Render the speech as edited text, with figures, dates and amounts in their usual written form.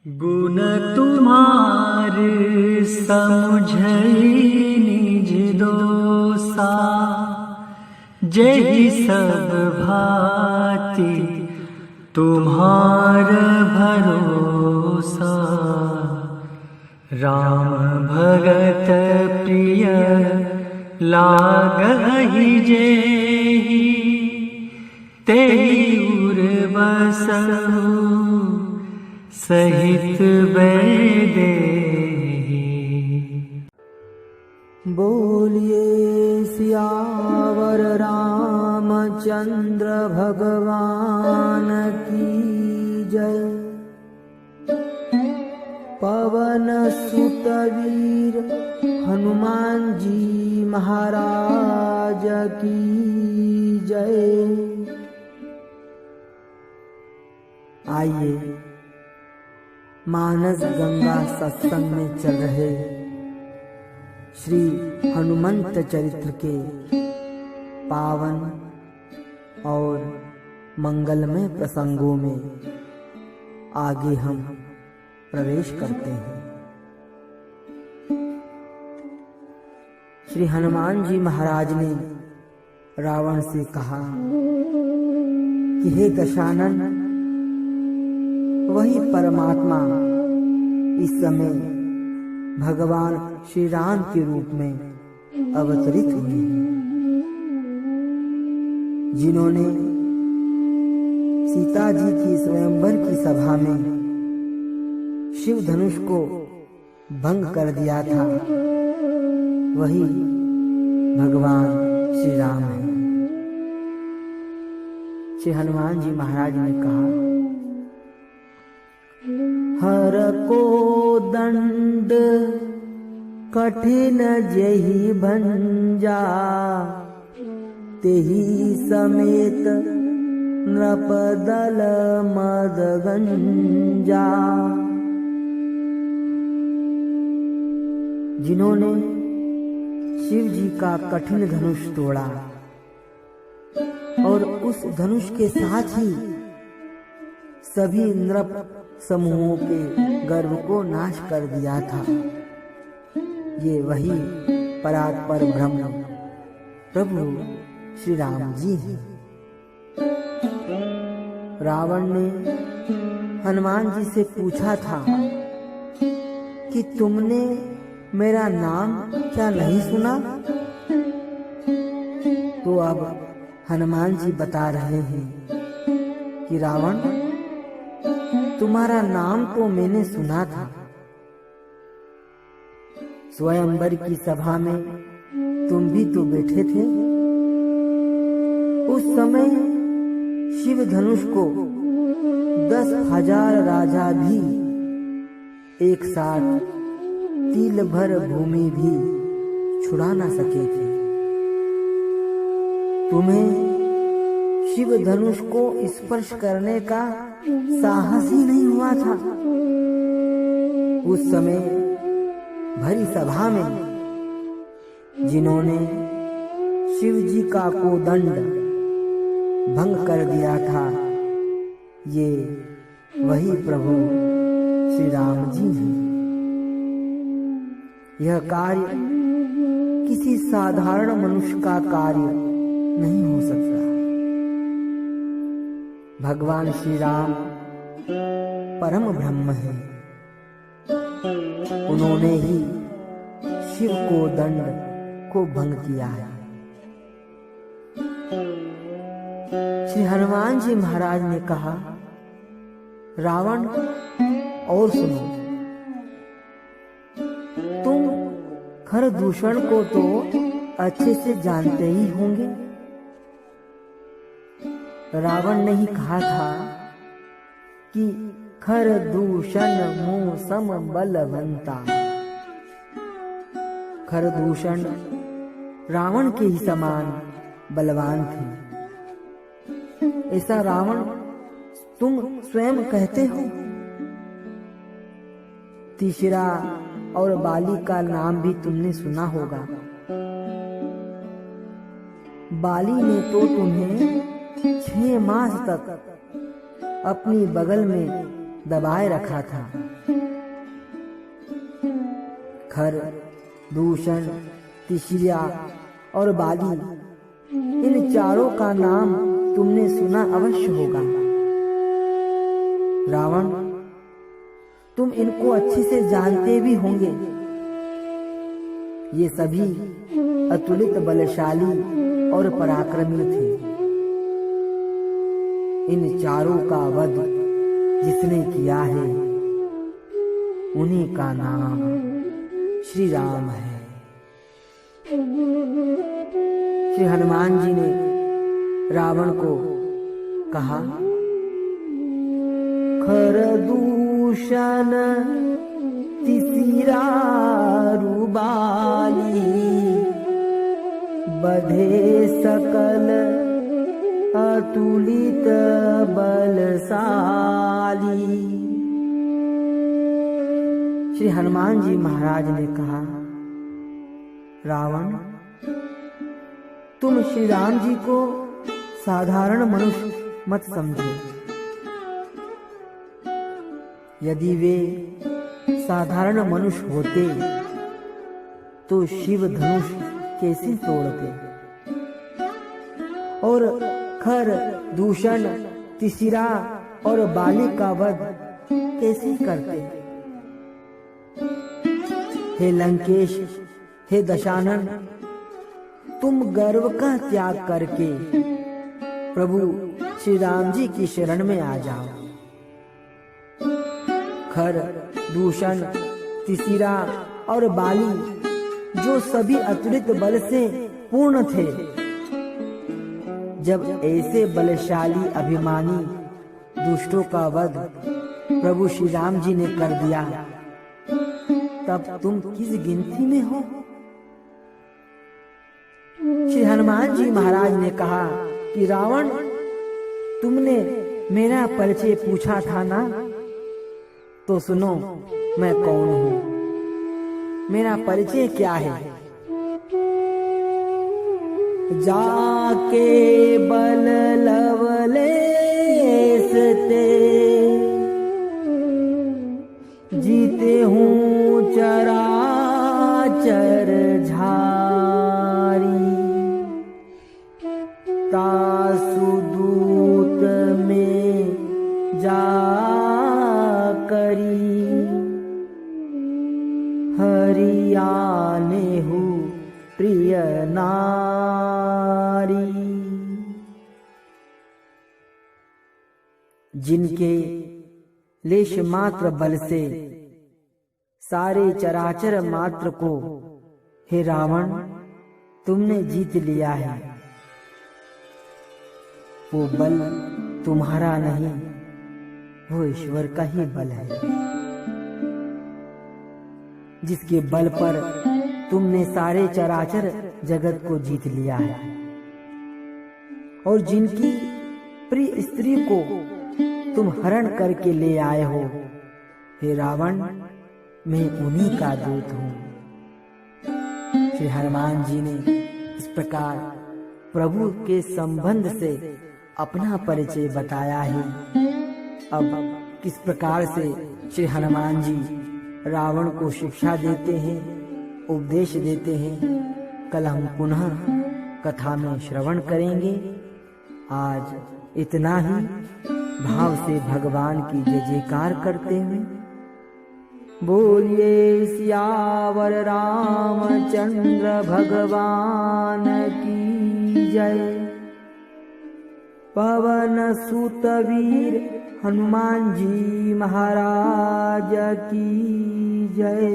गुण तुम्हार समुझई निज दोसा, जेहि सब भांति तुम्हार भरोसा। राम भगत प्रिय लागहि जेहि, तेहि उर बसहु सहित बैदेहि। बोलिए सियावर रामचंद्र भगवान की जय। पवन सुत वीर हनुमान जी महाराज की जय। आइए मानस गंगा सत्संग में चल रहे श्री हनुमंत चरित्र के पावन और मंगलमय प्रसंगों में आगे हम प्रवेश करते हैं। श्री हनुमान जी महाराज ने रावण से कहा कि हे दशानन, वही परमात्मा इस समय भगवान श्री राम के रूप में अवतरित हुए हैं, जिन्होंने सीता जी की स्वयंवर की सभा में शिव धनुष को भंग कर दिया था। वही भगवान श्री राम है। श्री हनुमान जी महाराज ने कहा, हर को दंड कठिन जेहि भंजा, तेहि समेत नृपदल मदगंजा। जिन्होंने शिव जी का कठिन धनुष तोड़ा और उस धनुष के साथ ही सभी नृप समूहों के गर्व को नाश कर दिया था, ये वही परात्पर ब्रह्म प्रभु श्री राम जी हैं। रावण ने हनुमान जी से पूछा था कि तुमने मेरा नाम क्या नहीं सुना? तो अब हनुमान जी बता रहे हैं कि रावण, तुम्हारा नाम तो मैंने सुना था। स्वयंवर की सभा में तुम भी तो बैठे थे। उस समय शिव धनुष को 10,000 राजा भी एक साथ तिल भर भूमि भी छुड़ा न सके थे। तुम्हें शिव धनुष को स्पर्श करने का साहस ही नहीं हुआ था। उस समय भरी सभा में जिन्होंने शिव जी का कोदंड भंग कर दिया था, ये वही प्रभु श्री राम जी हैं। यह कार्य किसी साधारण मनुष्य का कार्य नहीं हो सकता। भगवान श्री राम परम ब्रह्म है। उन्होंने ही शिव को दंड को भंग किया है। श्री हनुमान जी महाराज ने कहा, रावण और सुनो, तुम खरदूषण को तो अच्छे से जानते ही होंगे। रावण ने ही कहा था कि खरदूषण मूसम बलवंता। खरदूषण रावण के ही समान बलवान थे। ऐसा रावण तुम स्वयं कहते हो। तीसरा और बाली का नाम भी तुमने सुना होगा। बाली ने तो तुम्हें 6 मास तक अपनी बगल में दबाए रखा था। खर, दूषण, तिशिया और बाली, इन चारों का नाम तुमने सुना अवश्य होगा। रावण, तुम इनको अच्छे से जानते भी होंगे। ये सभी अतुलित बलशाली और पराक्रमी थे। इन चारों का वध जिसने किया है, उन्हीं का नाम श्री राम है। श्री हनुमान जी ने रावण को कहा, खर, दूषण, तिसिरा, रुबाली, बधे सकल अतुलित बलशाली। श्री हनुमान जी महाराज ने कहा, रावण, तुम श्री राम जी को साधारण मनुष्य मत समझो। यदि वे साधारण मनुष्य होते तो शिव धनुष कैसे तोड़ते और खर, दूषण, तिसिरा और बाली का वध कैसे करते। हे लंकेश, हे दशानन, तुम गर्व का त्याग करके प्रभु श्री राम जी की शरण में आ जाओ। खर, दूषण, तिसिरा और बाली जो सभी अतुलित बल से पूर्ण थे, जब ऐसे बलशाली अभिमानी दुष्टों का वध प्रभु श्री राम जी ने कर दिया, तब तुम किस गिनती में हो। श्री हनुमान जी महाराज ने कहा कि रावण, तुमने मेरा परिचय पूछा था ना, तो सुनो मैं कौन हूँ। मेरा परिचय क्या है। जाके बल लवलेस ते जीते हूँ चराचर झारी, तासु दूत में जा करी, हरियाने हूँ प्रिय नारी। जिनके लेश मात्र बल से सारे चराचर मात्र को, हे रावण, तुमने जीत लिया है। वो बल तुम्हारा नहीं, वो ईश्वर का ही बल है, जिसके बल पर तुमने सारे चराचर जगत को जीत लिया है। और जिनकी प्रिय स्त्री को तुम हरण करके ले आए हो, हे रावण, मैं उन्हीं का दूत हूँ। श्री हनुमान जी ने इस प्रकार प्रभु के संबंध से अपना परिचय बताया है। अब किस प्रकार से श्री हनुमान जी रावण को शिक्षा देते हैं, उपदेश देते हैं, कल हम पुनः कथा में श्रवण करेंगे। आज इतना ही। भाव से भगवान की जय जयकार करते हुए बोलिए सियावर रामचंद्र भगवान की जय। पवन सुत वीर हनुमान जी महाराज की जय।